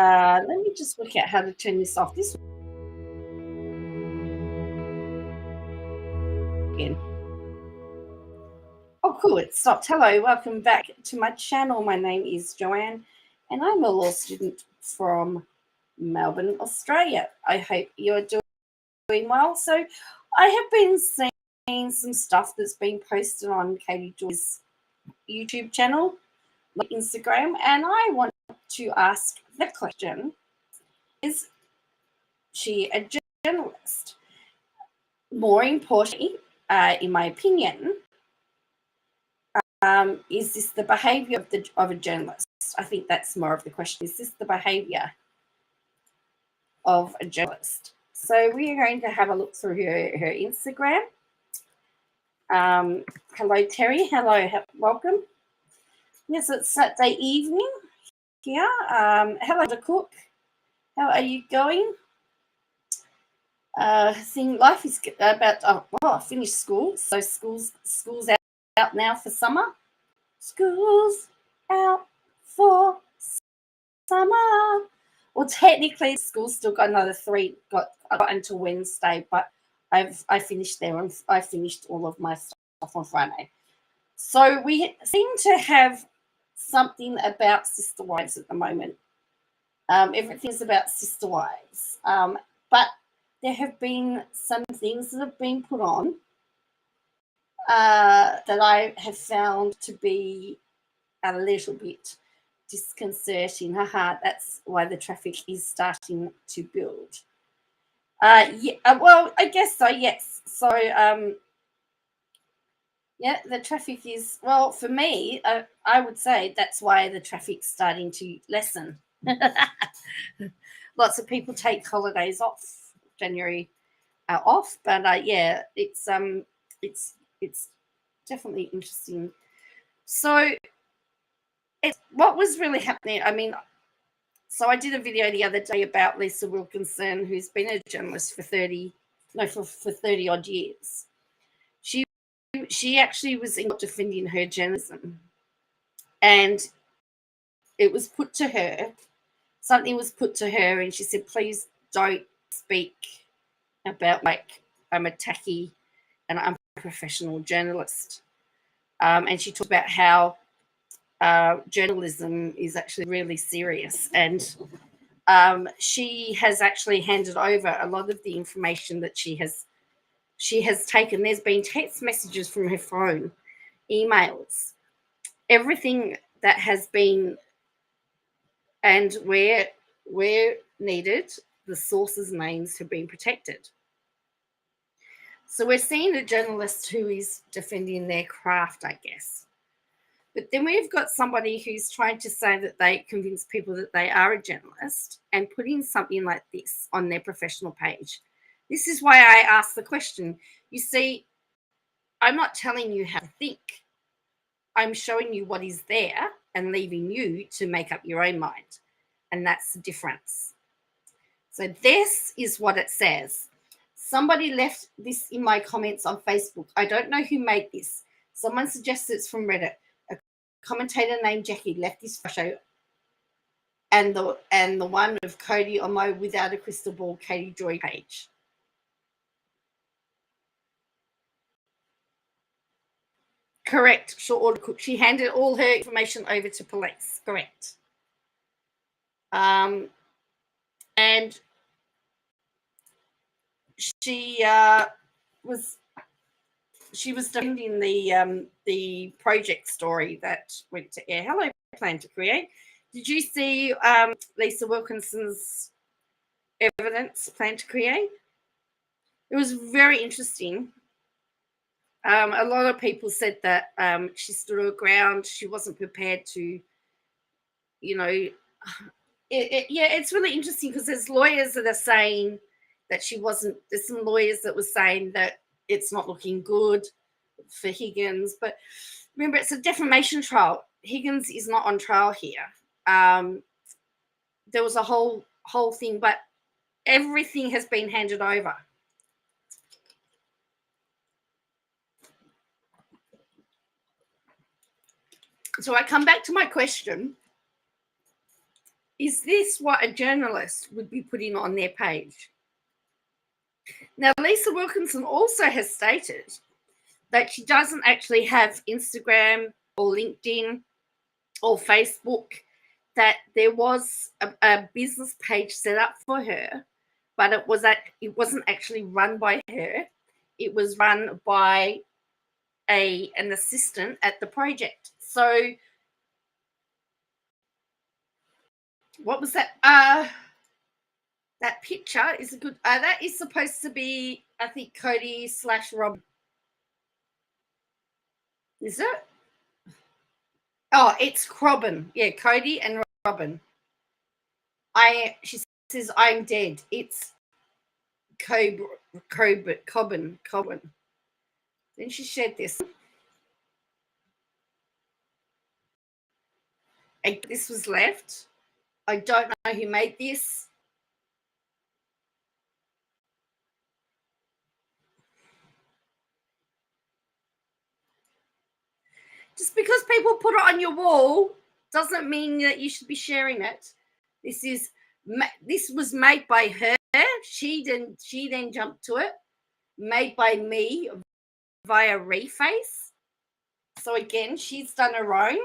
Let me just work out how to turn this off. This again. Oh, cool. It stopped. Hello. Welcome back to my channel. My name is Joanne, and I'm a law student from Melbourne, Australia. I hope you're doing well. So I have been seeing some stuff that's been posted on Katie Joy's YouTube channel, like Instagram, and I want to ask the question, is she a journalist? More importantly, in my opinion, is this the behaviour of a journalist? I think that's more of the question. Is this the behaviour of a journalist? So we are going to have a look through her Instagram. Hello, Terry. Hello, welcome. Yes, it's Saturday evening here. Hello, the cook. How are you going? Seeing life is about. I finished school, so school's out now for summer. School's out for summer. Well, technically, school's still got another 3. I got until Wednesday, but I finished there, and I finished all of my stuff on Friday. So we seem to have something about sister wives at the moment. Everything's about sister wives, but there have been some things that have been put on that I have found to be a little bit disconcerting. That's why the traffic is starting to build. Well, I guess so, yes. So, yeah, the traffic is, well, for me, I would say that's why the traffic's starting to lessen. Lots of people take holidays off, January off, but yeah, it's definitely interesting. So what was really happening, I mean, so I did a video the other day about Lisa Wilkinson, who's been a journalist for 30 odd years. She actually was defending her journalism, and it was put to her, something was put to her, and she said, please don't speak about like I'm a tacky and unprofessional journalist. And she talked about how journalism is actually really serious, and she has actually handed over a lot of the information that she has taken. There's been text messages from her phone, emails, everything that has been, and where needed, the sources' names have been protected. So we're seeing a journalist who is defending their craft, I guess. But then we've got somebody who's trying to say that they convince people that they are a journalist and putting something like this on their professional page. This is why I asked the question. You see, I'm not telling you how to think. I'm showing you what is there and leaving you to make up your own mind. And that's the difference. So this is what it says. Somebody left this in my comments on Facebook. I don't know who made this. Someone suggested it's from Reddit. A commentator named Jackie left this photo, and the one of Cody on my Without a Crystal Ball Katie Joy page. Correct. Short order cook. She handed all her information over to police. Correct. And she was defending the project story that went to air. Hello, Plan to Create. Did you see Lisa Wilkinson's evidence, Plan to Create? It was very interesting. A lot of people said that she stood her ground. She wasn't prepared to, yeah, it's really interesting because there's lawyers that are saying that she wasn't. There's some lawyers that were saying that it's not looking good for Higgins. But remember, it's a defamation trial. Higgins is not on trial here. There was a whole thing, but everything has been handed over. So I come back to my question. Is this what a journalist would be putting on their page? Now, Lisa Wilkinson also has stated that she doesn't actually have Instagram or LinkedIn or Facebook, that there was a business page set up for her, but it wasn't actually run by her. It was run by an assistant at the project. So what was that? That picture is a good. That is supposed to be, I think, Cody / Rob. Is it? Oh, it's Robin. Yeah, Cody and Robin. She says I'm dead. It's Cobbin. Then she shared this. And this was left. I don't know who made this. Just because people put it on your wall doesn't mean that you should be sharing it. This was made by her. She then jumped to it. Made by me via Reface. So again, she's done her own.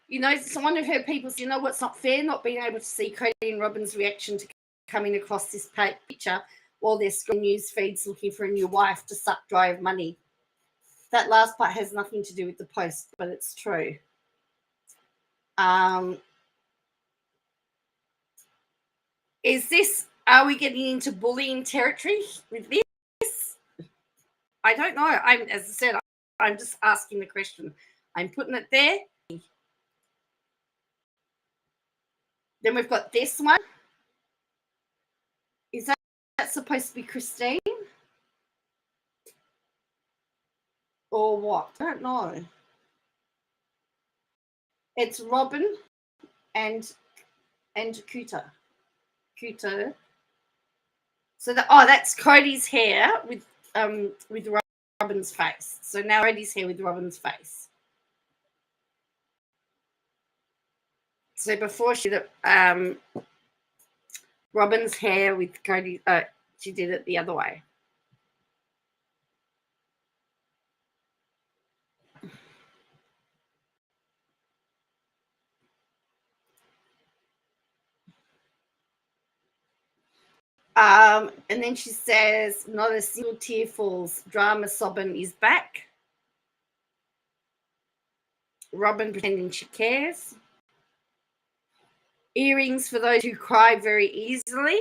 You know, one of her people said, you know what's not fair? Not being able to see Cody and Robin's reaction to coming across this picture while they're scrolling news feeds looking for a new wife to suck dry of money. That last part has nothing to do with the post, but it's true. Are we getting into bullying territory with this? I don't know. As I said, I'm just asking the question. I'm putting it there. Then we've got this one. Is that supposed to be Christine? Or what? I don't know. It's Robin and Kuta. So that's Cody's hair with Robin's face. So now Cody's hair with Robin's face. So before she did Robin's hair with Cody, she did it the other way. And then she says, not a single tear falls. Drama sobbing is back. Robin pretending she cares. Earrings for those who cry very easily.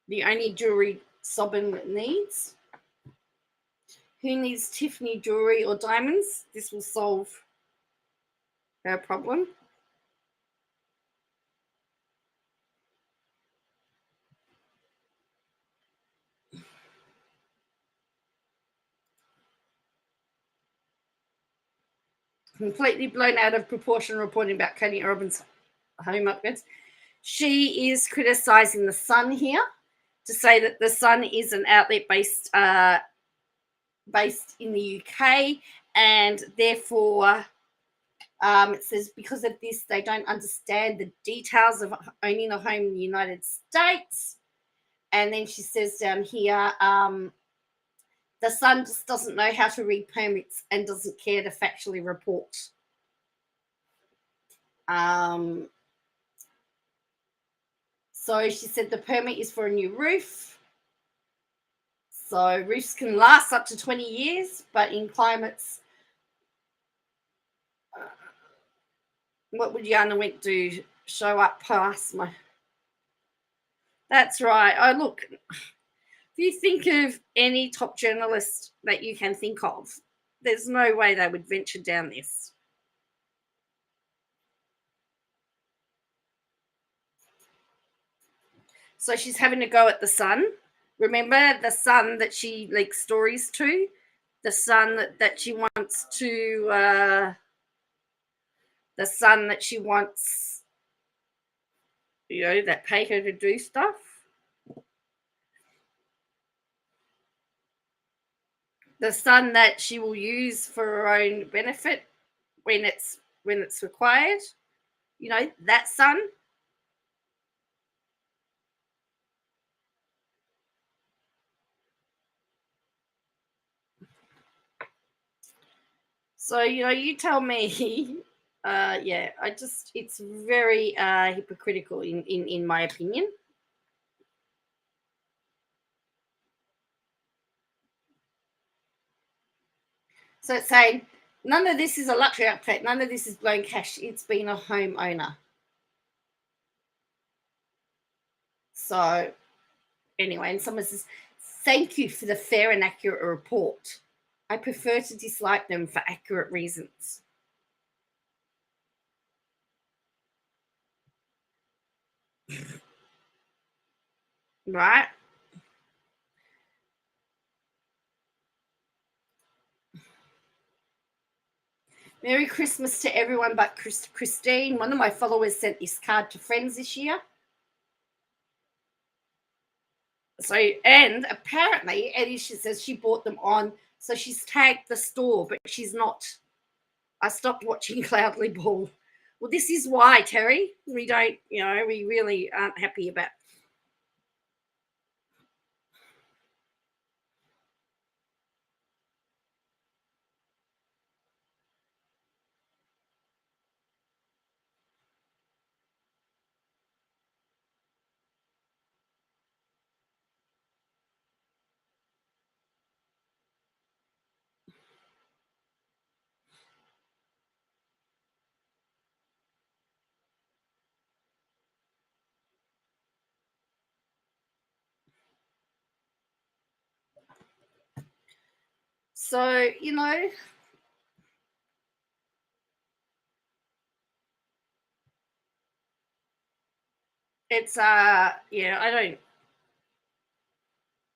The only jewelry sobbing needs. Who needs Tiffany jewelry or diamonds? This will solve her problem. Completely blown out of proportion reporting about Cody and Robin's home upgrades. She is criticizing the Sun here to say that the Sun is an outlet based in the UK, and therefore it says because of this they don't understand the details of owning a home in the United States. And then she says down here, the Sun just doesn't know how to read permits and doesn't care to factually report. So she said the permit is for a new roof. So roofs can last up to 20 years, but in climates, what would Yana Went do? Show up past my... That's right. Oh, look, if you think of any top journalist that you can think of, there's no way they would venture down this. So she's having a go at the Sun. Remember the Sun that she leaks stories to? The Sun that she wants to... the Sun that she wants that pay her to do stuff. The son that she will use for her own benefit when it's required. That son. So, you tell me. Yeah, it's very hypocritical in my opinion. So it's saying none of this is a luxury update. None of this is blown cash. It's been a homeowner. So anyway, and someone says, thank you for the fair and accurate report. I prefer to dislike them for accurate reasons. Right? Merry Christmas to everyone but Christine. One of my followers sent this card to friends this year. So, and apparently, Eddie, she says she bought them on, so she's tagged the store, but she's not. I stopped watching Cloudly Ball. Well, this is why, Terry. We don't, we really aren't happy about. So, it's yeah, I don't.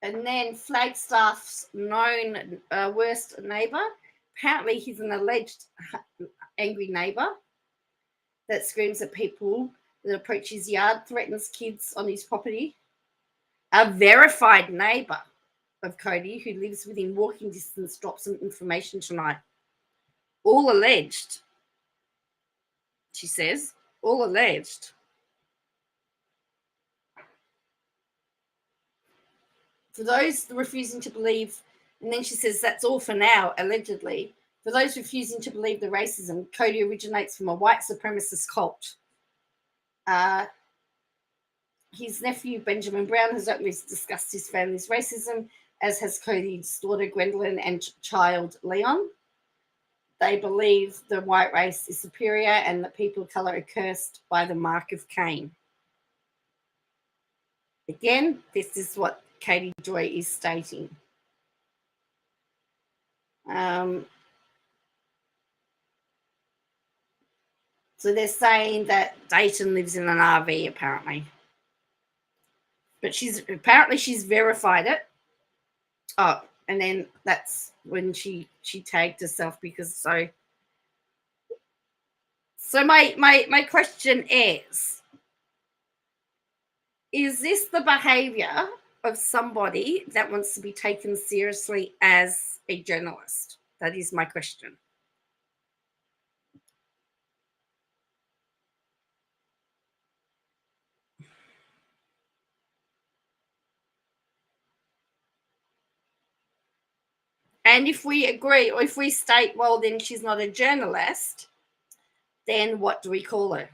And then Flagstaff's known worst neighbor. Apparently, he's an alleged angry neighbor that screams at people that approach his yard, threatens kids on his property. A verified neighbor of Cody who lives within walking distance dropped some information tonight. All alleged, she says. All alleged. For those refusing to believe, and then she says that's all for now, allegedly. For those refusing to believe the racism, Cody originates from a white supremacist cult. His nephew, Benjamin Brown, has openly discussed his family's racism, as has Cody's daughter, Gwendolyn, and child, Leon. They believe the white race is superior and that people of color are cursed by the mark of Cain. Again, this is what Katie Joy is stating. So they're saying that Dayton lives in an RV, apparently. But she's verified it. Oh, and then that's when she tagged herself because so my question is this the behavior of somebody that wants to be taken seriously as a journalist? That is my question. And if we agree, or if we state, well, then she's not a journalist, then what do we call her?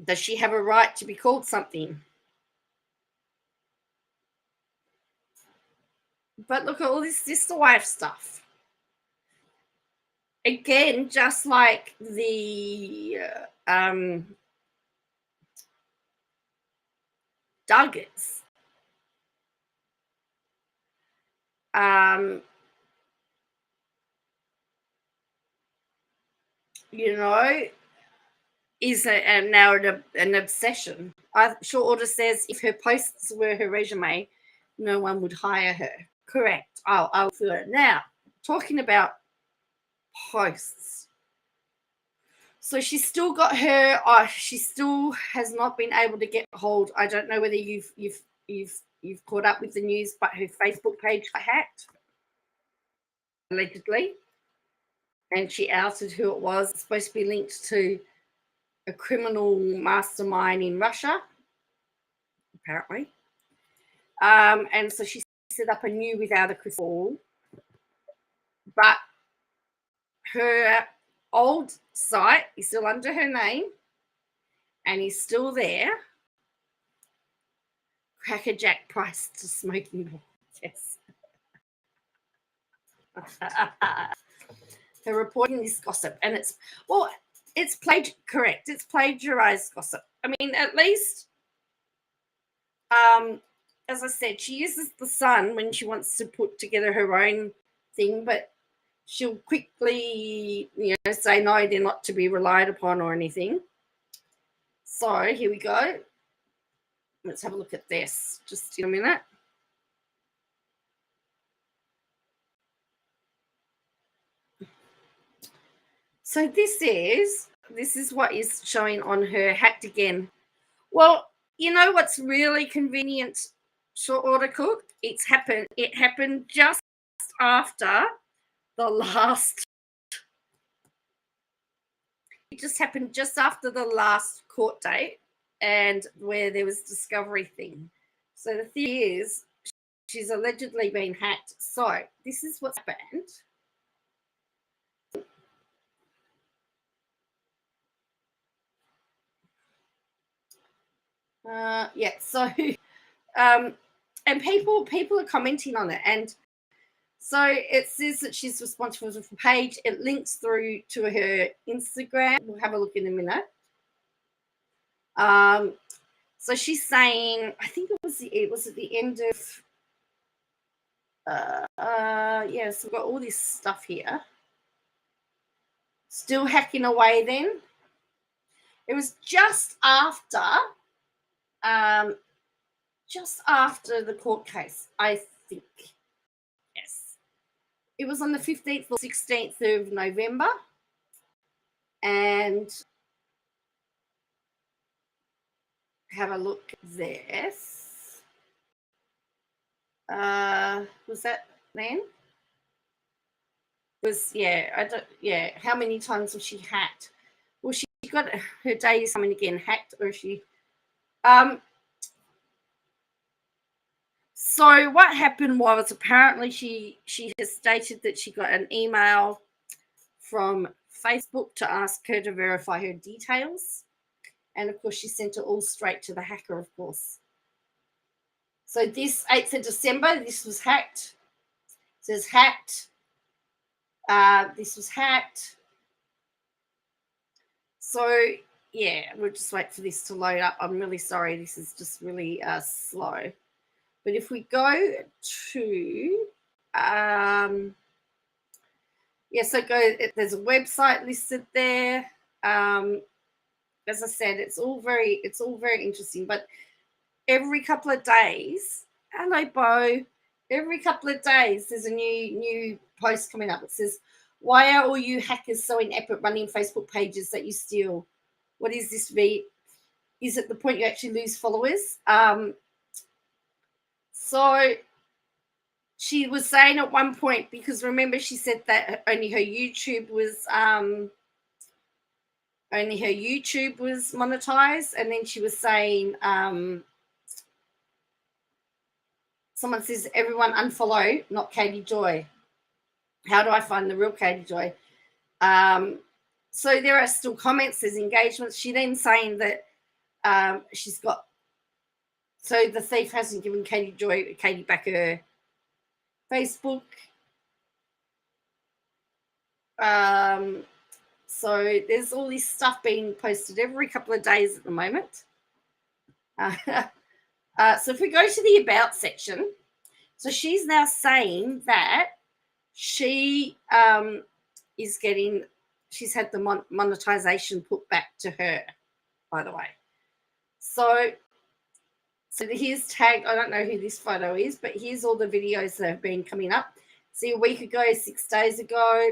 Does she have a right to be called something? But look at all this sister wife stuff. Again, just like the Duggars. Is a narrative an obsession. Short Order says if her posts were her resume, no one would hire her. Correct. I'll feel it. Now, talking about posts. So she's still got her. She still has not been able to get hold. I don't know whether you've caught up with the news, but her Facebook page got hacked, allegedly, and she outed who it was. It's supposed to be linked to a criminal mastermind in Russia, apparently. And so she set up a new without a crystal ball, but her old site is still under her name and is still there. Crackerjack price to smoking ball. Yes. They're reporting this gossip, and it's correct. It's plagiarized gossip. I mean, at least, as I said, she uses the Sun when she wants to put together her own thing, but she'll quickly, say no, they're not to be relied upon or anything. So here we go. Let's have a look at this just in a minute. So this is what is showing on her hacked again. Well, you know what's really convenient, short order cook? It happened just after the last. It just happened just after the last court date, and where there was discovery thing. So the thing is, she's allegedly been hacked. So this is what's happened. So and people are commenting on it, and so it says that she's responsible for the page. It links through to her Instagram. We'll have a look in a minute. So she's saying, I think it was at the end of so we've got all this stuff here. Still hacking away then. It was just after the court case, I think. Yes. It was on the 15th or 16th of November. And have a look at this. Was that then? How many times was she hacked? Well, she got her days coming again, hacked, or she so what happened was, apparently she has stated that she got an email from Facebook to ask her to verify her details, and of course she sent it all straight to the hacker, of course. So this 8th of December, this was hacked. It says hacked. This was hacked. So yeah, we'll just wait for this to load up. I'm really sorry, this is just really slow. But if we go to there's a website listed there. As I said, it's all very interesting. But every couple of days, hello Bo, every couple of days there's a new post coming up. It says, why are all you hackers so inept at running Facebook pages that you steal? What is this? Is it the point you actually lose followers? So she was saying at one point, because remember she said that only her YouTube was monetized, and then she was saying someone says, everyone unfollow, not Katie Joy. How do I find the real Katie Joy? So there are still comments, there's engagements. She then saying that she's got, so the thief hasn't given Katie back her Facebook. So there's all this stuff being posted every couple of days at the moment. So if we go to the about section, so she's now saying that she she's had the monetization put back to her, by the way. So here's tagged, I don't know who this photo is, but here's all the videos that have been coming up. See, a week ago, 6 days ago.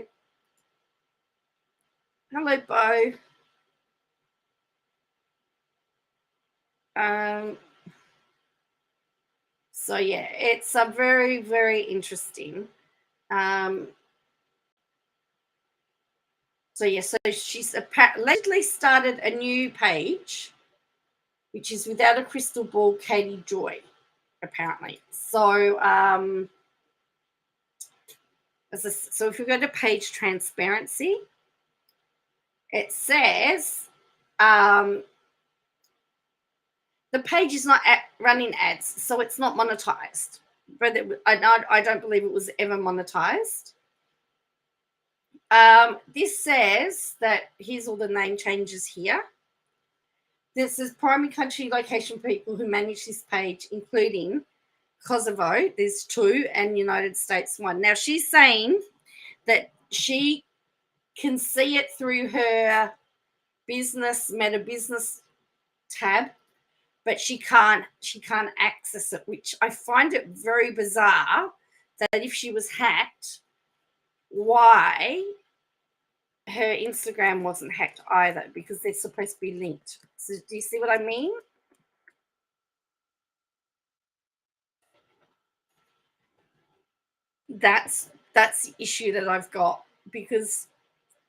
Hello, Bo. So yeah, it's a very, very interesting. So yeah, so she's allegedly started a new page, which is Without a Crystal Ball, Katie Joy, apparently. So so if we go to page transparency, it says the page is not running ads, so it's not monetized. But I don't believe it was ever monetized. This says that here's all the name changes here. This is primary country location people who manage this page, including Kosovo, there's 2, and United States 1. Now she's saying that she can see it through her meta business tab, but she can't access it, which I find it very bizarre that if she was hacked, why her Instagram wasn't hacked either, because they're supposed to be linked. So do you see what I mean? That's the issue that I've got, because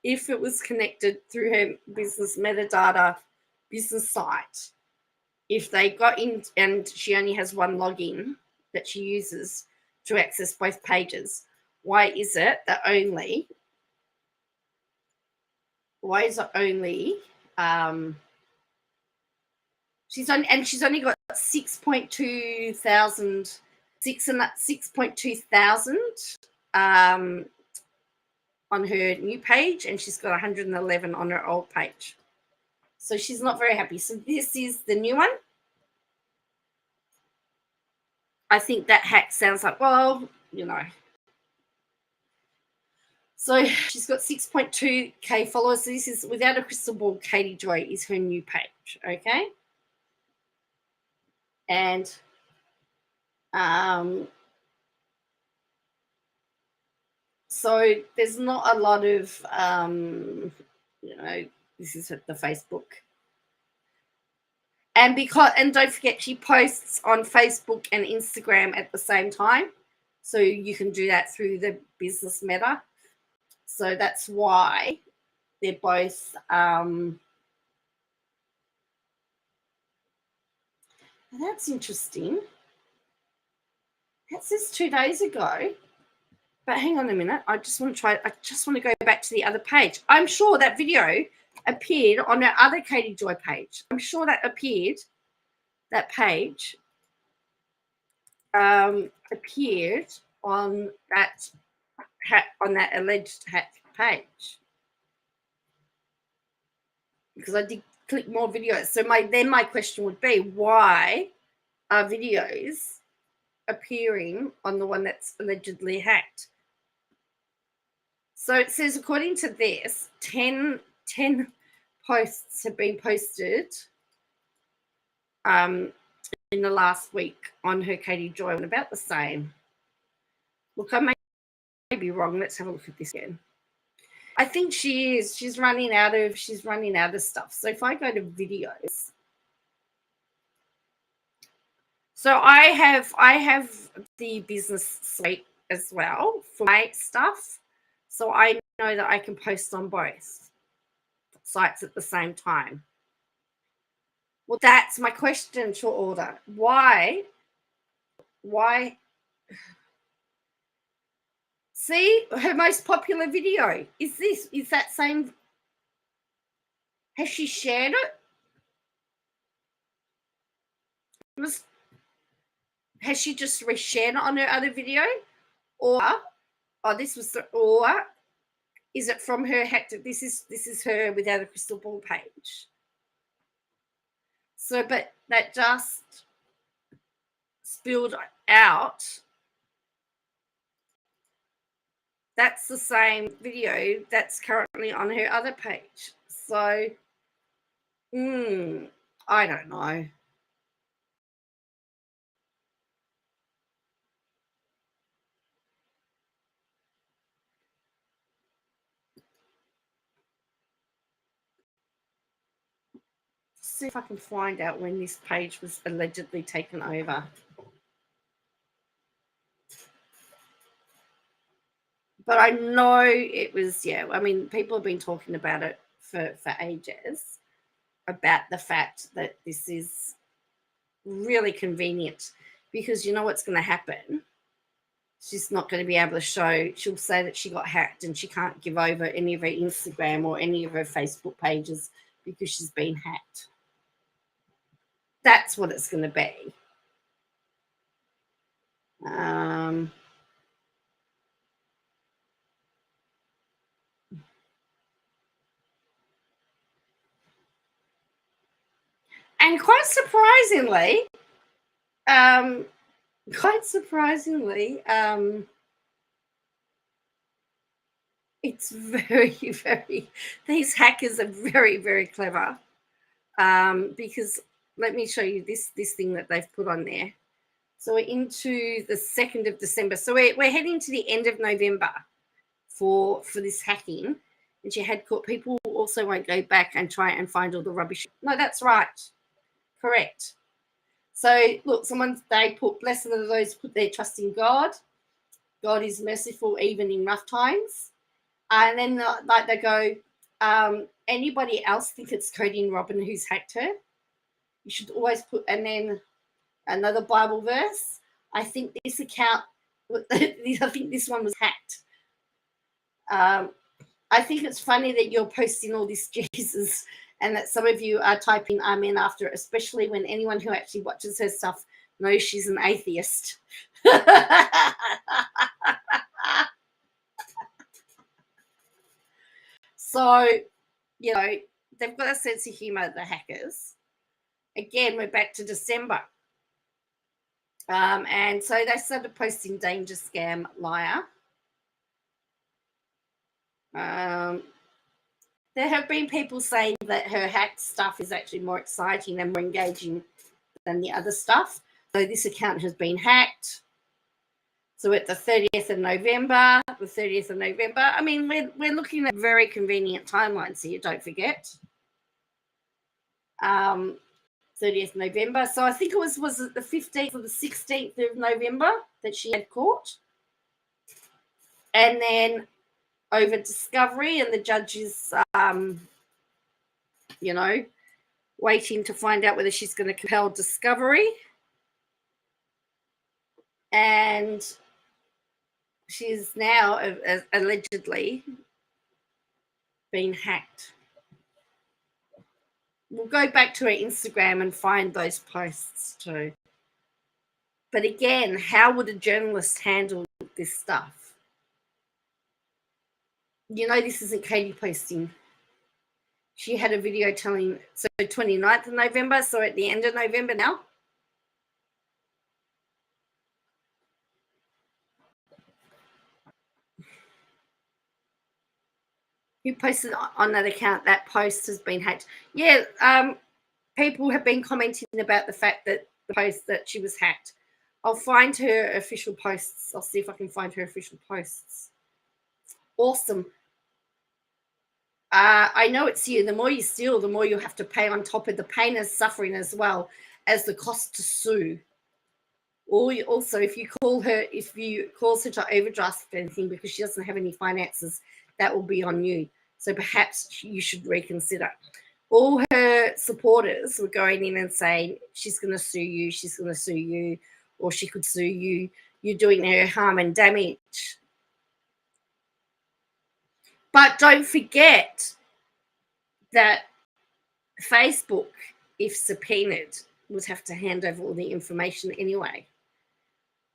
if it was connected through her business metadata business site, if they got in and she only has one login that she uses to access both pages, why is it only she's only got 6.2 thousand on her new page, and she's got 111 on her old page. So she's not very happy. So this is the new one. I think that hack sounds like, well, So she's got 6.2K followers. So this is Without a Crystal Ball, Katie Joy is her new page. Okay. And so there's not a lot of, this is the Facebook. And don't forget, she posts on Facebook and Instagram at the same time. So you can do that through the business meta. So that's why they're both that's interesting. That says 2 days ago. But hang on a minute. I just want to go back to the other page. I'm sure that video appeared on our other Katie Joy page. I'm sure that page appeared on that alleged hack page, because I did click more videos. So my question would be, why are videos appearing on the one that's allegedly hacked? So it says, according to this, 10 posts have been posted in the last week on her Katie Joy, and about the same. Look, I may be wrong. Let's have a look at this again. I think she is. She's running out of stuff. So if I go to videos, so I have the business suite as well for my stuff. So I know that I can post on both sites at the same time. Well, that's my question, short order. Why? See, her most popular video is that same. Has she shared it? Has she just reshared it on her other video? Or is it from her hacked? This is her Without a Crystal Ball page. So, but that just spilled out. That's the same video that's currently on her other page. So, I don't know. see if I can find out when this page was allegedly taken over. But I know it was, yeah, I mean, people have been talking about it for ages, about the fact that this is really convenient, because you know what's going to happen? She's not going to be able to show, she'll say that she got hacked and she can't give over any of her Instagram or any of her Facebook pages because she's been hacked. That's what it's going to be. And quite surprisingly, it's very, very, these hackers are very, very clever. Because let me show you this thing that they've put on there. So we're into the 2nd of December. So we're heading to the end of November for this hacking. And she had caught, people also won't go back and try and find all the rubbish. No, that's right. Correct. So look, they put, blessed are those who put their trust in God. God is merciful even in rough times. And then like they go, anybody else think it's Cody and Robin who's hacked her? You should always put, and then another Bible verse. I think this account, I think this one was hacked. I think it's funny that you're posting all this Jesus and that some of you are typing amen after it, especially when anyone who actually watches her stuff knows she's an atheist. So, you know, they've got a sense of humor, the hackers. Again, we're back to December. And so they started posting danger, scam, liar. There have been people saying that her hacked stuff is actually more exciting and more engaging than the other stuff. So this account has been hacked. So at the 30th of November, I mean, we're looking at very convenient timelines here, don't forget. 30th November. So I think it was it the 15th or the 16th of November that she had caught. And then over discovery, and the judge is, you know, waiting to find out whether she's going to compel discovery. And she's now allegedly been hacked. We'll go back to her Instagram and find those posts too. But again, how would a journalist handle this stuff? You know, this isn't Katie posting. She had a video telling, so 29th of November, so at the end of November now. Who posted on that account? That post has been hacked. Yeah, people have been commenting about the fact that the post that she was hacked. I'll find her official posts. I'll see if I can find her official posts. Awesome. I know it's you. The more you steal, the more you have to pay on top of the pain and suffering, as well as the cost to sue. Or also, if you cause her to overdraft anything because she doesn't have any finances, that will be on you. So perhaps you should reconsider. All her supporters were going in and saying, she's going to sue you, she's going to sue you, or she could sue you. You're doing her harm and damage. But don't forget that Facebook, if subpoenaed, would have to hand over all the information anyway.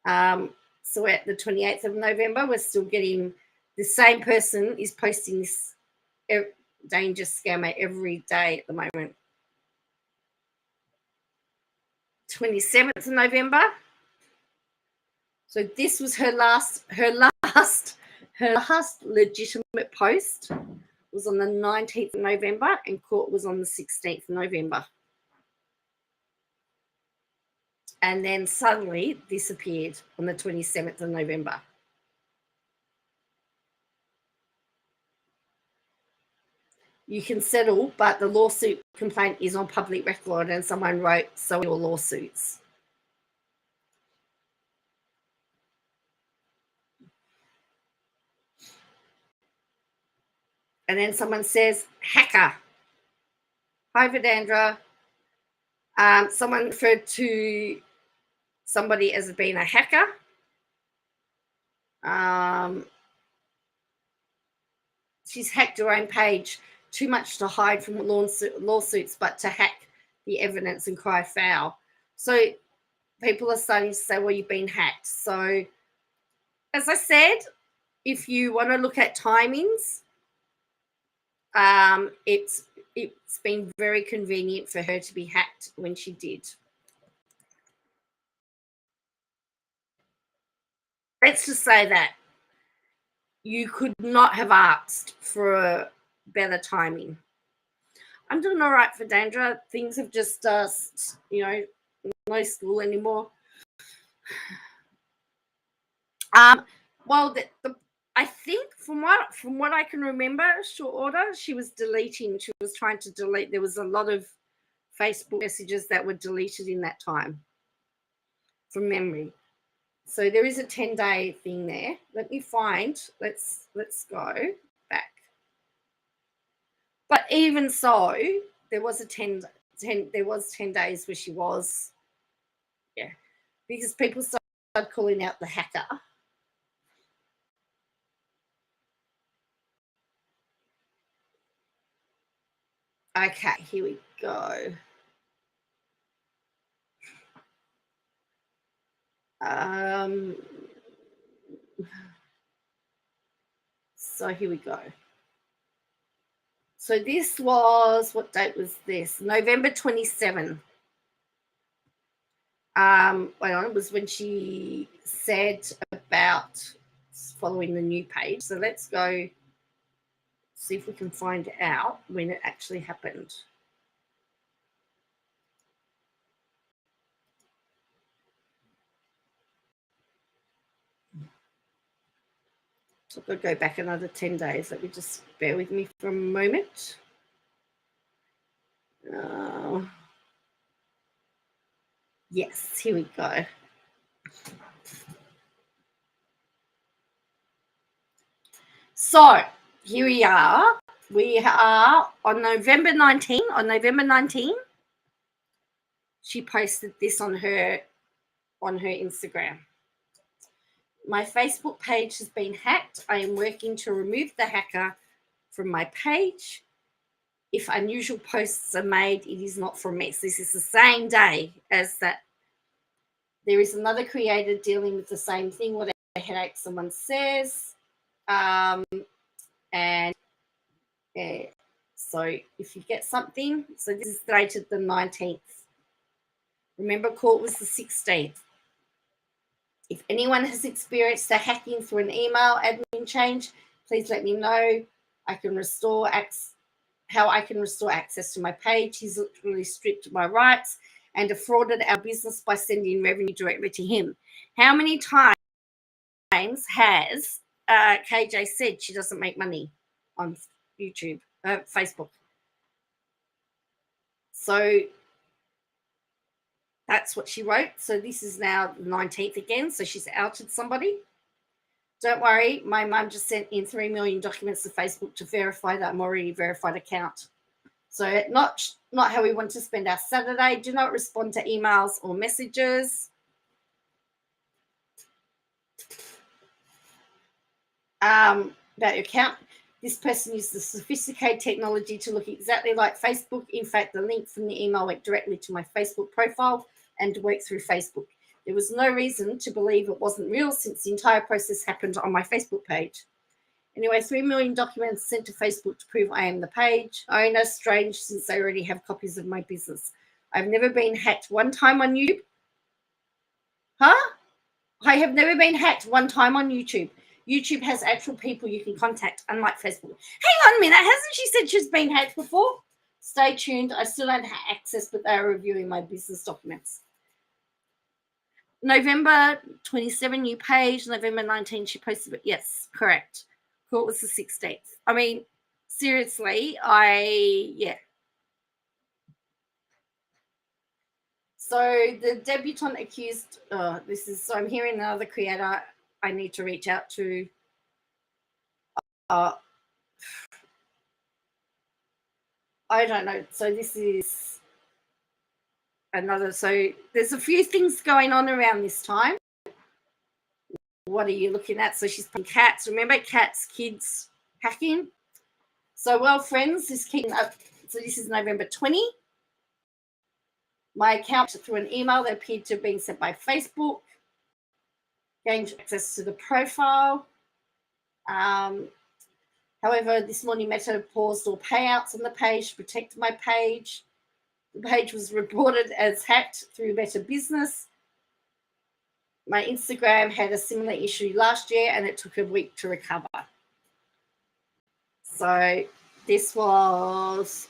So at the 28th of November, we're still getting, the same person is posting this danger scammer every day at the moment. 27th of November. So this was her last legitimate post was on the 19th of November, and court was on the 16th of November. And then suddenly disappeared on the 27th of November. you can settle, but the lawsuit complaint is on public record, and someone wrote, so are your lawsuits. And then someone says, hacker. Hi, Vidandra. Someone referred to somebody as being a hacker. She's hacked her own page. Too much to hide from lawsuits, but to hack the evidence and cry foul. So people are starting to say, well, you've been hacked. So as I said, if you want to look at timings, it's been very convenient for her to be hacked when she did. Let's just say that you could not have asked for a better timing. I'm doing all right for Dandra. Things have just, no school anymore. Well, I think from what I can remember, short order, she was deleting. She was trying to delete. There was a lot of Facebook messages that were deleted in that time, from memory. So there is a 10-day thing there. Let me find. Let's go back. But even so, there was 10 days where she was, because people started calling out the hacker. Okay, here we go. So here we go. So this was, what date was this? November 27. It was when she said about following the new page. So let's go see if we can find out when it actually happened. So I've got to go back another 10 days. Let me just bear with me for a moment. Yes, here we go. So here we are. We are on November 19. On November 19, she posted this on her Instagram. My Facebook page has been hacked. I am working to remove the hacker from my page. If unusual posts are made, it is not from me. So this is the same day as that. There is another creator dealing with the same thing, whatever headache someone says. So if you get something, so this is dated the 19th. Remember, court was the 16th. If anyone has experienced a hacking through an email admin change, please let me know. How I can restore access to my page. He's literally stripped my rights and defrauded our business by sending revenue directly to him. How many times has KJ said she doesn't make money on YouTube, Facebook? So that's what she wrote. So this is now the 19th again. So she's outed somebody. Don't worry, my mum just sent in 3 million documents to Facebook to verify that I'm already a verified account. So not how we want to spend our Saturday. Do not respond to emails or messages. About your account. This person used the sophisticated technology to look exactly like Facebook. In fact, the link from the email went directly to my Facebook profile and worked through Facebook. There was no reason to believe it wasn't real since the entire process happened on my Facebook page. Anyway, 3 million documents sent to Facebook to prove I am the page owner. Strange, since they already have copies of my business. I've never been hacked one time on YouTube. Huh? I have never been hacked one time on YouTube. YouTube has actual people you can contact, unlike Facebook. Hang on a minute. Hasn't she said she's been hacked before? Stay tuned. I still don't have access, but they are reviewing my business documents. November 27, new page. November 19, she posted it. Yes, correct. Court was the 16th. I mean, seriously, yeah. So the debutante accused, so I'm hearing another creator I need to reach out to. I don't know. So this is another, so there's a few things going on around this time. What are you looking at? So she's playing cats. Remember cats, kids hacking? So, well, friends, this keeping up. So this is November 20. My account through an email that appeared to have been sent by Facebook. Gained access to the profile. However, this morning Meta paused all payouts on the page to protect my page. The page was reported as hacked through Meta Business. My Instagram had a similar issue last year and it took a week to recover. So this was,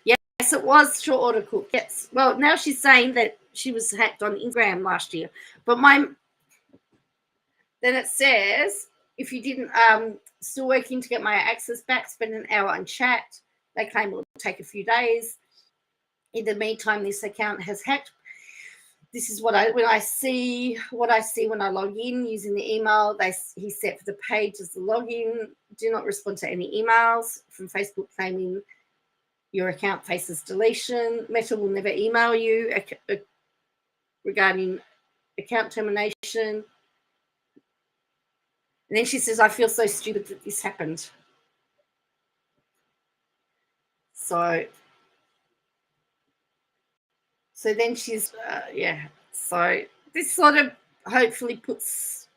yes, it was short order cook. Yes. Well, now she's saying that she was hacked on Instagram last year. But then it says, if you didn't, still working to get my access back, spend an hour on chat. They claim it will take a few days. In the meantime, this account has hacked. This is what I see when I log in using the email. He set for the page as the login. Do not respond to any emails from Facebook claiming your account faces deletion. Meta will never email you regarding account termination. And then she says, I feel so stupid that this happened. So then she's, yeah. So this sort of hopefully puts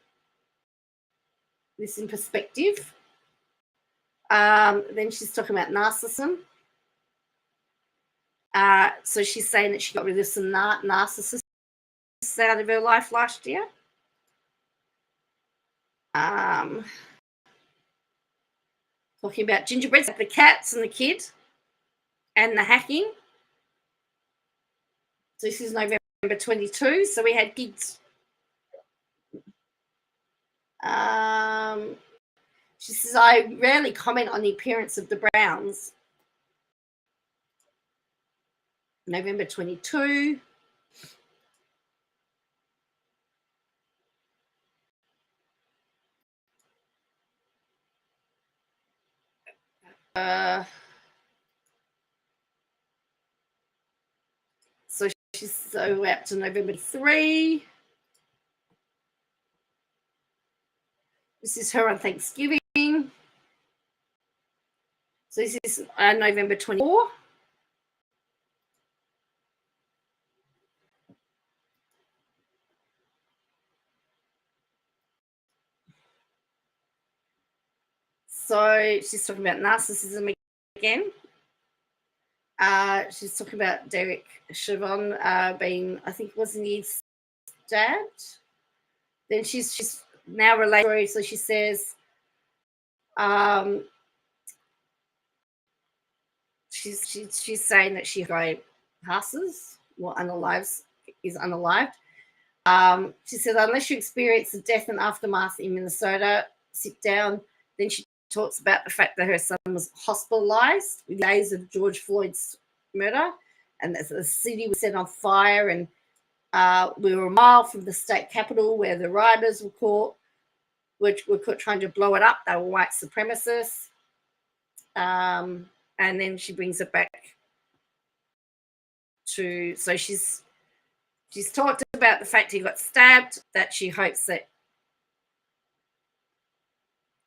this in perspective. Then she's talking about narcissism. So she's saying that she got rid of some narcissists out of her life last year. Talking about gingerbreads, the cats and the kid and the hacking. So this is November 22. So we had kids. She says, I rarely comment on the appearance of the Browns. November 22. So she's up to November 3. This is her on Thanksgiving. So this is November 24. So she's talking about narcissism again. She's talking about Derek Chauvin being, I think, wasn't he stabbed? Then she's now related. So she says, she's saying that she passes or is unalived. She said, unless you experience the death and aftermath in Minnesota, sit down. Then she talks about the fact that her son was hospitalized with days of George Floyd's murder, and the city was set on fire, and we were a mile from the state capitol where the rioters were caught, which were caught trying to blow it up. They were white supremacists. And then she brings it back to, so she's talked about the fact he got stabbed, that she hopes that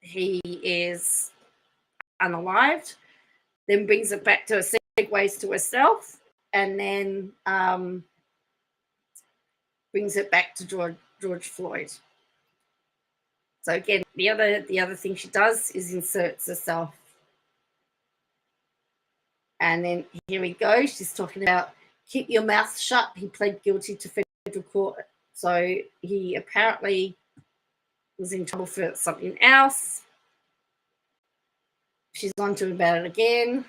he is unalived, then brings it back to segues to herself, and then brings it back to George Floyd. So again, the other thing she does is inserts herself. And then here we go. She's talking about keep your mouth shut. He pled guilty to federal court. So he apparently was in trouble for something else. She's on to about it again.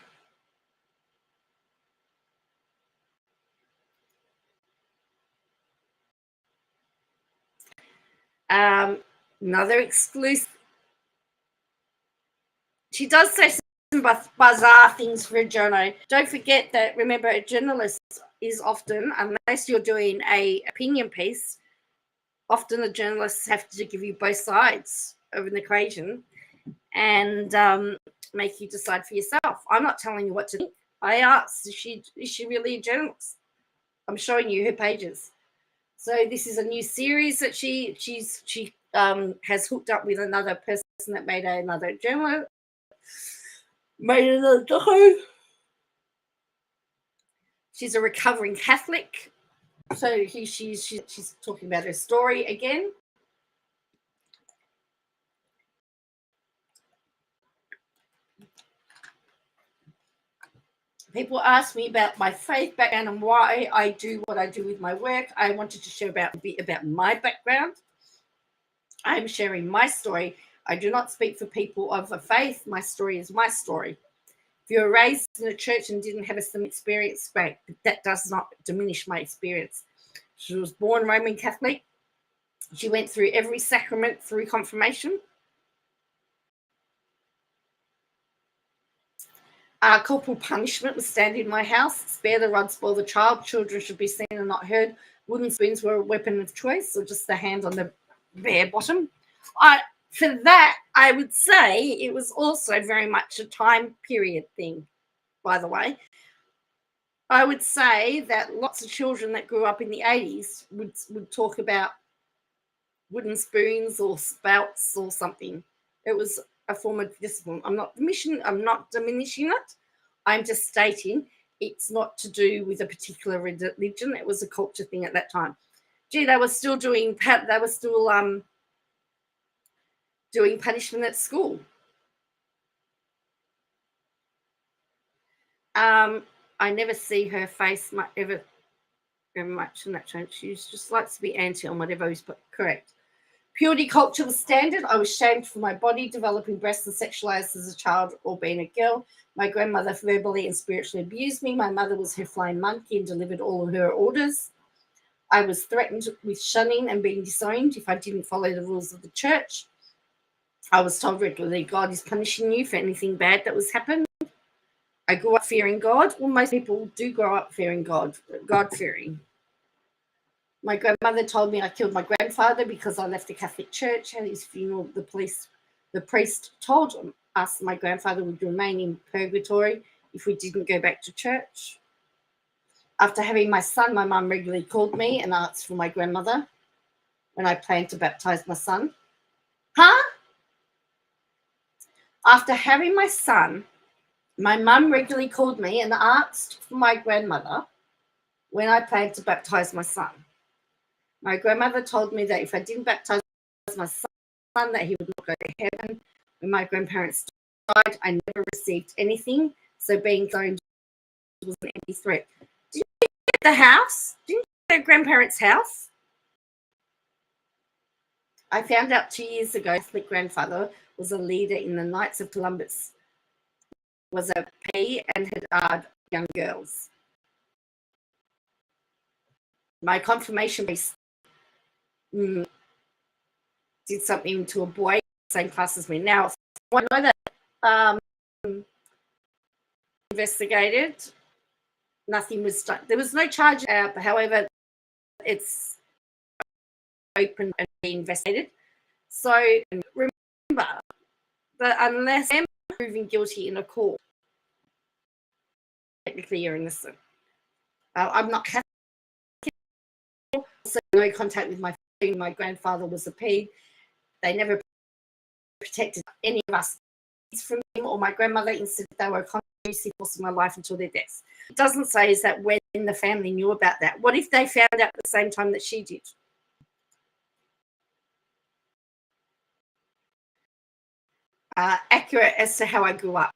Another exclusive She does say some bizarre things for a journo. Don't forget that, remember, a journalist is often, unless you're doing a opinion piece, often the journalists have to give you both sides of an equation and make you decide for yourself. I'm not telling you what to think. I asked, is she really a journalist? I'm showing you her pages. So this is a new series that she has hooked up with another person that made another journal, made another doco. She's a recovering Catholic. So she's talking about her story again. People ask me about my faith background and why I do what I do with my work. I wanted to share a bit about my background. I'm sharing my story. I do not speak for people of a faith. My story is my story. If you were raised in a church and didn't have a similar experience, great, but that does not diminish my experience. She was born Roman Catholic. She went through every sacrament through confirmation. Corporal punishment was standard in my house. Spare the rod, spoil the child. Children should be seen and not heard. Wooden spoons were a weapon of choice, or just the hand on the bare bottom. For that, I would say it was also very much a time period thing, by the way. I would say that lots of children that grew up in the 80s would talk about wooden spoons or spouts or something. It was a form of discipline. I'm not diminishing it. I'm just stating it's not to do with a particular religion. It was a culture thing at that time. Gee, they were still doing punishment at school. I never see her face ever much in that change. She just likes to be anti on whatever is correct. Purity culture was standard. I was shamed for my body, developing breasts and sexualized as a child or being a girl. My grandmother verbally and spiritually abused me. My mother was her flying monkey and delivered all of her orders. I was threatened with shunning and being disowned if I didn't follow the rules of the church. I was told regularly, God is punishing you for anything bad that was happened. I grew up fearing God. Well, most people do grow up fearing God, God-fearing. My grandmother told me I killed my grandfather because I left the Catholic Church. At his funeral, the priest told us my grandfather would remain in purgatory if we didn't go back to church. After having my son, my mum regularly called me and asked for my grandmother when I planned to baptize my son. After having my son, my mum regularly called me and asked for my grandmother when I planned to baptize my son. My grandmother told me that if I didn't baptize my son, that he would not go to heaven. When my grandparents died, I never received anything, so being zoned was an empty threat. Did you get the house? Didn't you get their grandparents' house? I found out 2 years ago, Catholic grandfather was a leader in the Knights of Columbus, was a P and had young girls. My confirmation priest did something to a boy, same class as me. Now, I know that investigated, nothing was done. There was no charge out, however, it's open and being investigated. So remember that unless I'm proven guilty in a court, technically you're innocent. I'm not Catholic, so no contact with my family. My grandfather was a P. They never protected any of us from him or my grandmother. Instead, they were conducive in my life until their deaths. It doesn't say is that when the family knew about that. What if they found out at the same time that she did? Accurate as to how I grew up.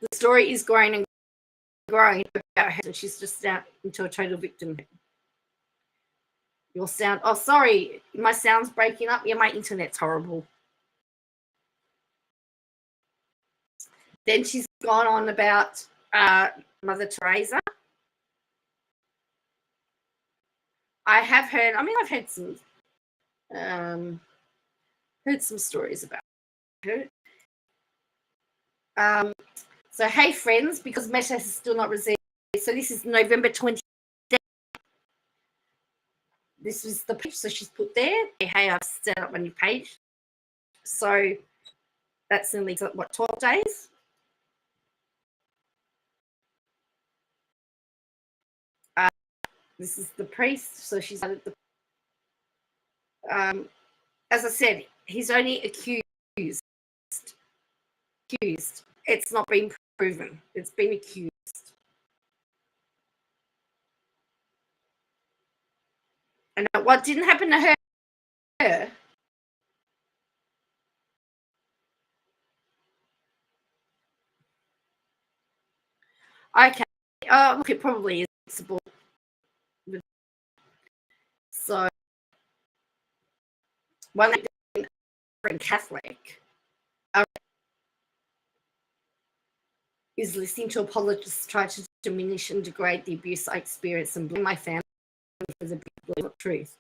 The story is growing and growing about her, and she's just out into a total victim. Your sound, oh, sorry, my sound's breaking up. Yeah, my internet's horrible. Then she's gone on about Mother Teresa. I have heard, I've heard some stories about So, hey, friends, because Meta has still not received. So, this is November 20. This was the page. So, she's put there, hey, I've set up my new page. So, that's only, what, 12 days? This is the priest. So, she's added the. As I said, he's only accused. It's not been proven. It's been accused. And what didn't happen to her? Okay. Look, it probably is. So, one Catholic is listening to apologists try to diminish and degrade the abuse I experienced and blame my family for the big truth.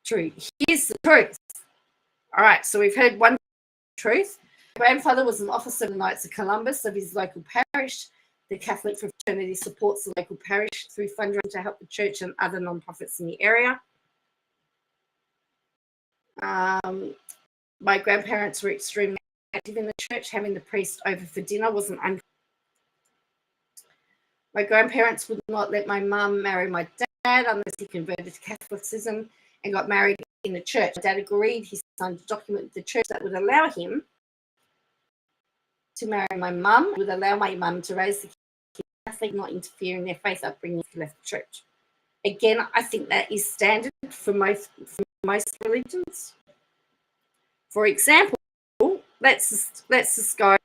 True. Here's the truth. All right, so we've heard one truth. My grandfather was an officer of the Knights of Columbus of his local parish. The Catholic fraternity supports the local parish through fundraising to help the church and other non-profits in the area. My grandparents were extremely active in the church. Having the priest over for dinner wasn't My grandparents would not let my mum marry my dad unless he converted to Catholicism and got married in the church. My dad agreed. He signed a document with the church that would allow him to marry my mum, would allow my mum to raise the kids Catholic, not interfere in their faith upbringing if he left the church. Again, I think that is standard for most religions. For example, let's just go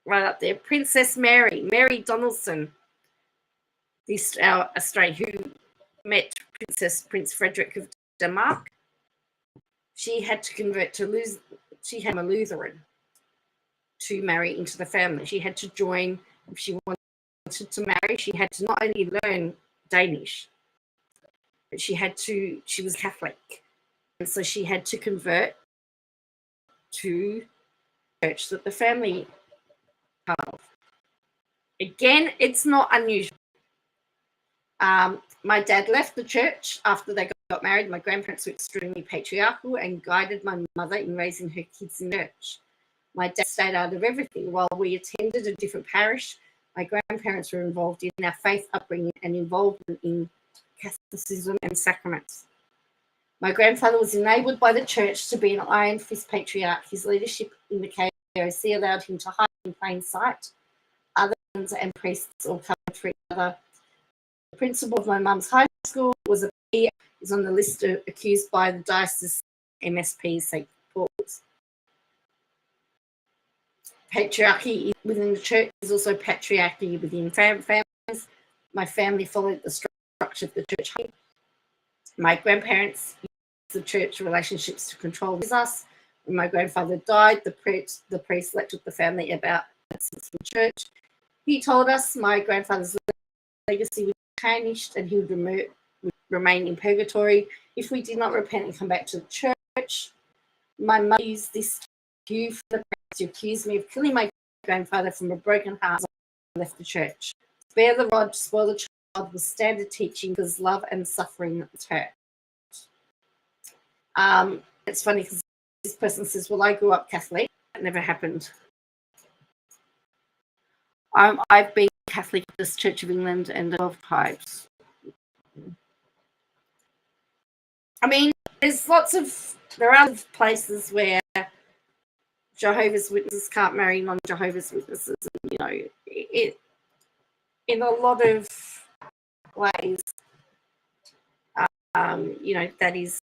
right up there. Princess Mary Donaldson, our Australian, who met Prince Frederick of Denmark. She had to convert to she had a Lutheran to marry into the family. She had to join, if she wanted to marry, she had to not only learn Danish, but she was Catholic. And so she had to convert to the church that the family part of. Again, it's not unusual. My dad left the church after they got married. My grandparents were extremely patriarchal and guided my mother in raising her kids in church. My dad stayed out of everything. While we attended a different parish, my grandparents were involved in our faith upbringing and involvement in Catholicism and sacraments. My grandfather was enabled by the church to be an iron fist patriarch. His leadership in the KOC allowed him to hide in plain sight. Other and priests all covered for each other. The principal of my mum's high school was on the list of accused by the diocese MSP St. Paul's. Patriarchy within the church is also patriarchy within families. My family followed the structure of the church. My grandparents used the church relationships to control us. When my grandfather died, the priest lectured the family about the church. He told us my grandfather's legacy was tarnished and he would remain in purgatory if we did not repent and come back to the church. My mother used this to accuse me of killing my grandfather from a broken heart as I left the church. Spare the rod, spoil the child was standard teaching because love and suffering hurt. It's funny because this person says, well, I grew up Catholic. That never happened. I've been Catholic at this Church of England and 12 times. I mean, there are places where Jehovah's Witnesses can't marry non-Jehovah's Witnesses. You know, in a lot of ways, you know, that is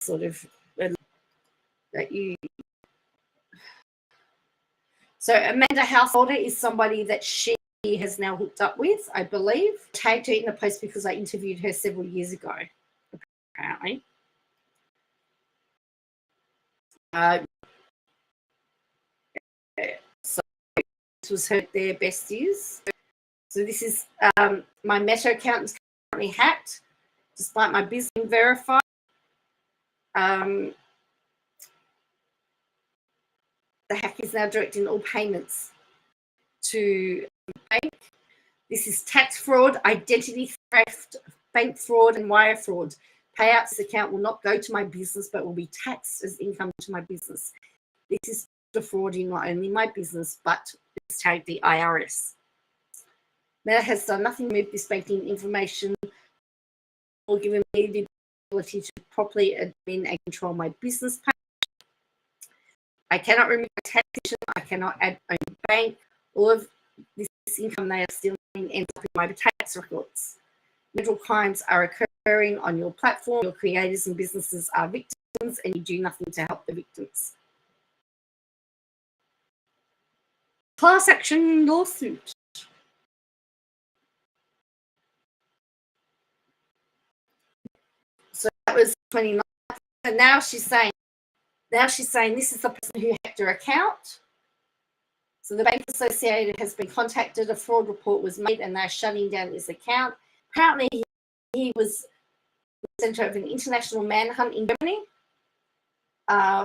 sort of that you. So Amanda Householder is somebody that she has now hooked up with, I believe. Tagged her in the post because I interviewed her several years ago, apparently. So this was their besties. So this is my Meta account is currently hacked, despite my business being verified. The hack is now directing all payments to bank. This is tax fraud, identity theft, bank fraud, and wire fraud. Payouts account will not go to my business, but will be taxed as income to my business. This is defrauding not only my business, but it's tagged the IRS. Meta has done nothing to move this banking information or given me the ability to properly admin and control my business page. I cannot remove my tax position. I cannot add my bank. All of this income they are stealing ends up in my tax records. Mental crimes are occurring on your platform. Your creators and businesses are victims, and you do nothing to help the victims. Class action lawsuit. So that was 29th. And now she's saying this is the person who hacked her account. So the bank associated has been contacted. A fraud report was made, and they're shutting down his account. Apparently, he was the center of an international manhunt in Germany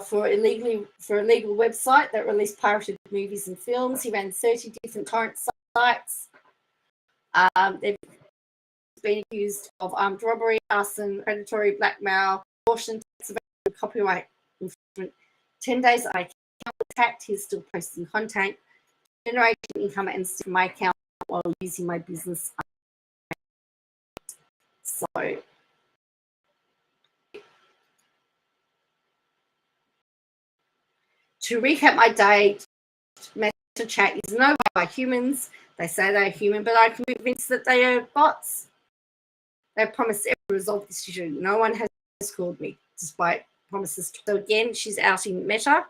for a legal website that released pirated movies and films. He ran 30 different torrent sites. They've been accused of armed robbery, arson, predatory blackmail, extortion, copyright infringement. 10 days I account attacked. He's still posting content, generating income and from my account while using my business. So to recap my day, Meta chat is no way by humans. They say they're human, but I'm convinced that they are bots. They promised to resolve this issue. No one has called me, despite promises. So again, she's outing Meta.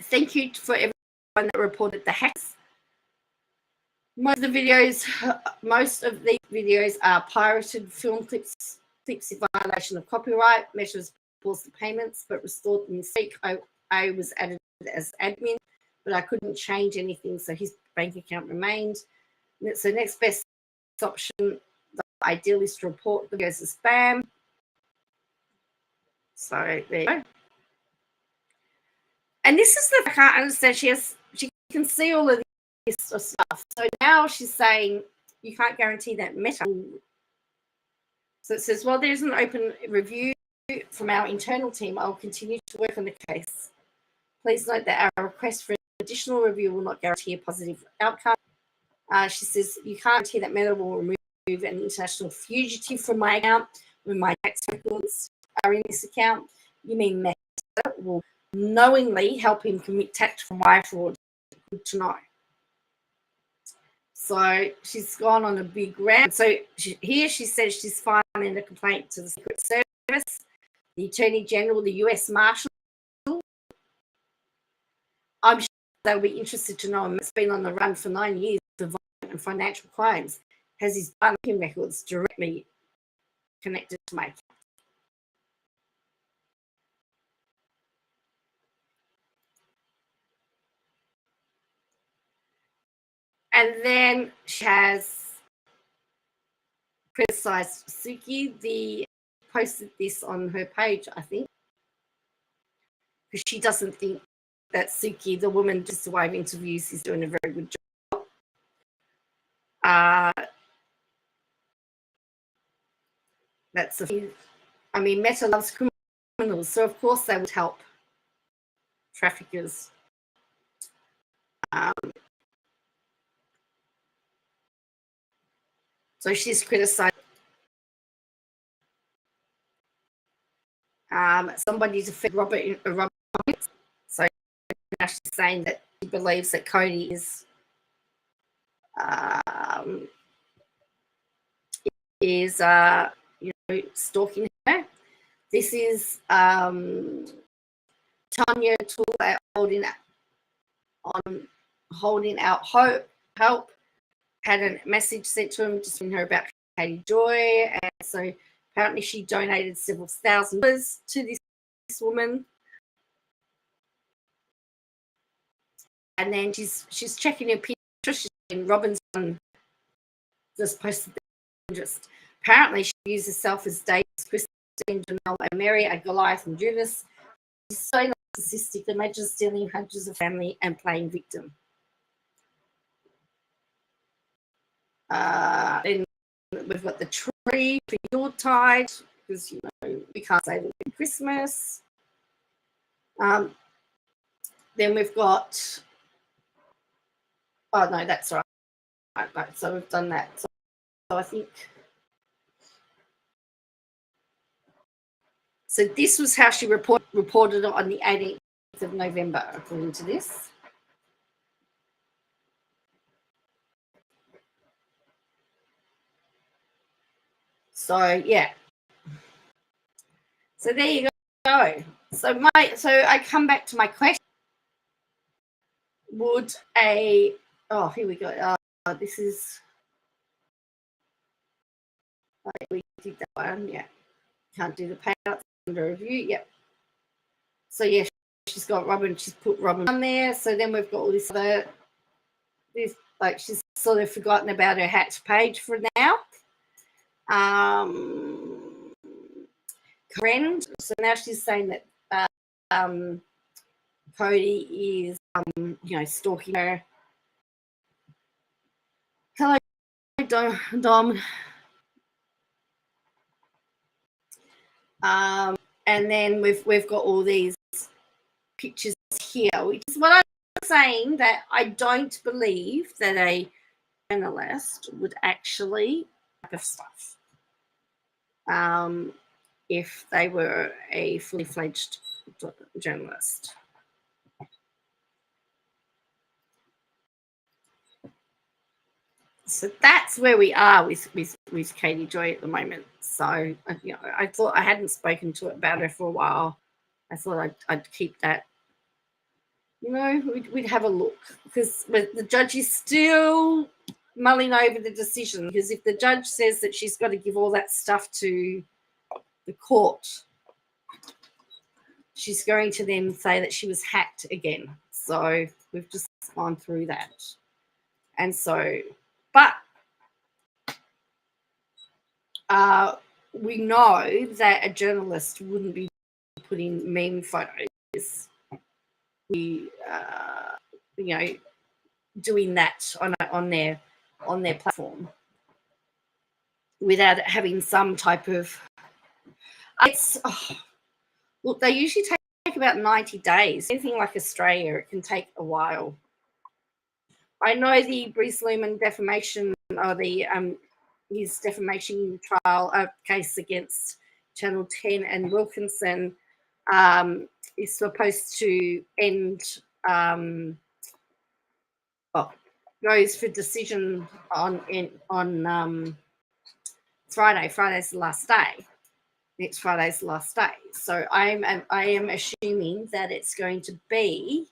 Thank you for everyone that reported the hacks. Most of these videos are pirated film clips in violation of copyright. Meta's paused the payments, but restored the mistake. I was added as admin, but I couldn't change anything, so his bank account remained. So next best option, the ideal is to report the videos as spam. So there you go. And this is the I can't understand. She can see all of this stuff. So now she's saying you can't guarantee that Meta. So it says, well, there's an open review from our internal team. I'll continue to work on the case. Please note that our request for additional review will not guarantee a positive outcome. She says you can't guarantee that Meta will remove an international fugitive from my account when my tax records are in this account. You mean Meta will knowingly help him commit tax from wire fraud? Good to know. So she's gone on a big rant. So here she says she's filing a complaint to the Secret Service, the Attorney General, the US Marshal. I'm sure they'll be interested to know him. It's been on the run for 9 years for violent and financial crimes. Has his banking records directly connected to my account? And then she has criticized Suki. Posted this on her page, I think, because she doesn't think that Suki, the woman just the way of interviews, is doing a very good job. Meta loves criminals, so of course they would help traffickers. So she's criticized somebody to feed Robert. So now she's saying that she believes that Cody is stalking her. This is Tanya Tool holding out help. Had a message sent to him just from her about Katie Joy, and so apparently she donated several $1,000s to this woman. And then she's checking her picture. She's in Robinson. Just posted the interest. Apparently, she views herself as David, Christine, Janelle, and Mary, and Goliath and Judas. She's so narcissistic. Imagine stealing hundreds of family and playing victim. Then we've got the tree for Yuletide, because we can't say that it's Christmas. Then we've got, oh no, that's right. Right, so we've done that. So I think, so this was how she reported it on the 18th of November, according to this. So yeah. So there you go. So I come back to my question. Would here we go. This is, we did that one. Yeah. Can't do the payouts under review. Yep. So yeah, she's got Robin. She's put Robin on there. So then we've got all this other. This, like, she's sort of forgotten about her hatch page for now. Friend. So now she's saying that Cody is stalking her. Hello, Dom. And then we've got all these pictures here, which is what I'm saying, that I don't believe that a journalist would actually type of stuff if they were a fully fledged journalist. So that's where we are with Katie Joy at the moment. So I thought, I hadn't spoken to it about her for a while. I thought I'd keep that. We'd have a look, because the judge is still mulling over the decision. Because if the judge says that she's got to give all that stuff to the court, she's going to then say that she was hacked again. So we've just gone through that, and so. But we know that a journalist wouldn't be putting meme photos, doing that on their platform without having some type of. Look, they usually take about 90 days. Anything like Australia, it can take a while. I know the Bruce Lumen defamation, or the his defamation trial case against Channel 10 and Wilkinson is supposed to end. Goes for decision on Friday. Friday's the last day. Next Friday's the last day. So I am assuming that it's going to be.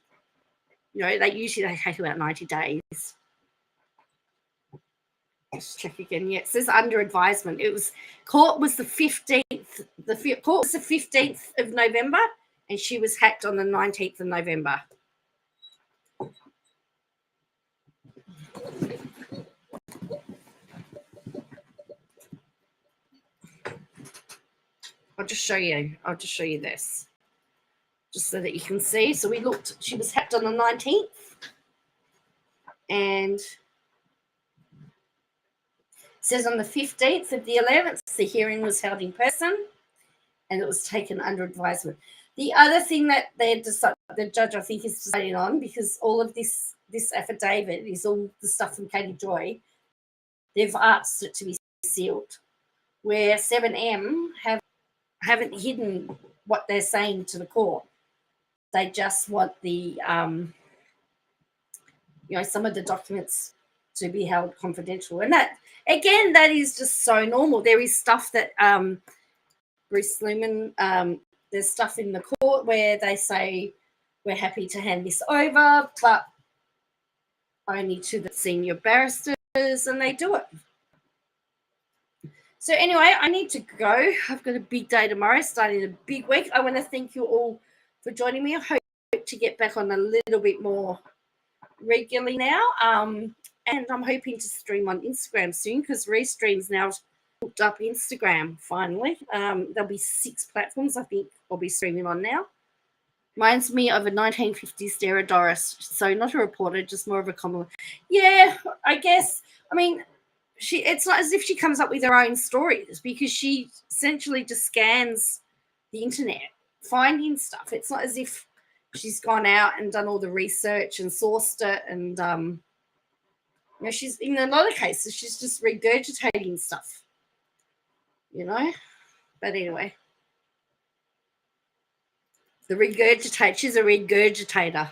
They usually take about 90 days. Just check again. Yeah, it says under advisement. Court was the 15th. Court was the 15th of November, and she was hacked on the 19th of November. I'll just show you this, just so that you can see. So we looked. She was hacked on the 19th, and says on the 15th of the 11th, the hearing was held in person, and it was taken under advisement. The other thing that the judge, I think, is deciding on, because all of this affidavit is all the stuff from Katie Joy, they've asked it to be sealed, where 7M haven't hidden what they're saying to the court. They just want the some of the documents to be held confidential, and that again, that is just so normal. There is stuff that Bruce Lumen, there's stuff in the court where they say we're happy to hand this over, but only to the senior barristers, and they do it. So anyway, I need to go. I've got a big day tomorrow, starting a big week. I want to thank you all for joining me. I hope to get back on a little bit more regularly now. And I'm hoping to stream on Instagram soon because Restream's now hooked up Instagram finally. There'll be 6 platforms I think I'll be streaming on now. Reminds me of a 1950s Sarah Doris. So not a reporter, just more of a comment. Yeah, I guess. I mean, it's not as if she comes up with her own stories because she essentially just scans the internet, finding stuff. It's not as if she's gone out and done all the research and sourced it. And, she's, in a lot of cases, she's just regurgitating stuff, But anyway. She's a regurgitator.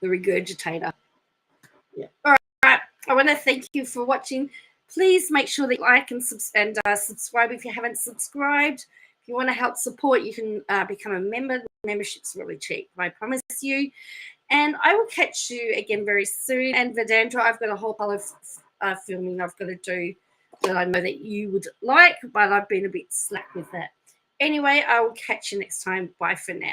The regurgitator. Yeah. All right. I want to thank you for watching. Please make sure that you like and subscribe if you haven't subscribed. If you want to help support, you can become a member. The membership's really cheap, I promise you. And I will catch you again very soon. And Vedandra, I've got a whole pile of filming I've got to do that I know that you would like, but I've been a bit slack with that. Anyway, I will catch you next time. Bye for now.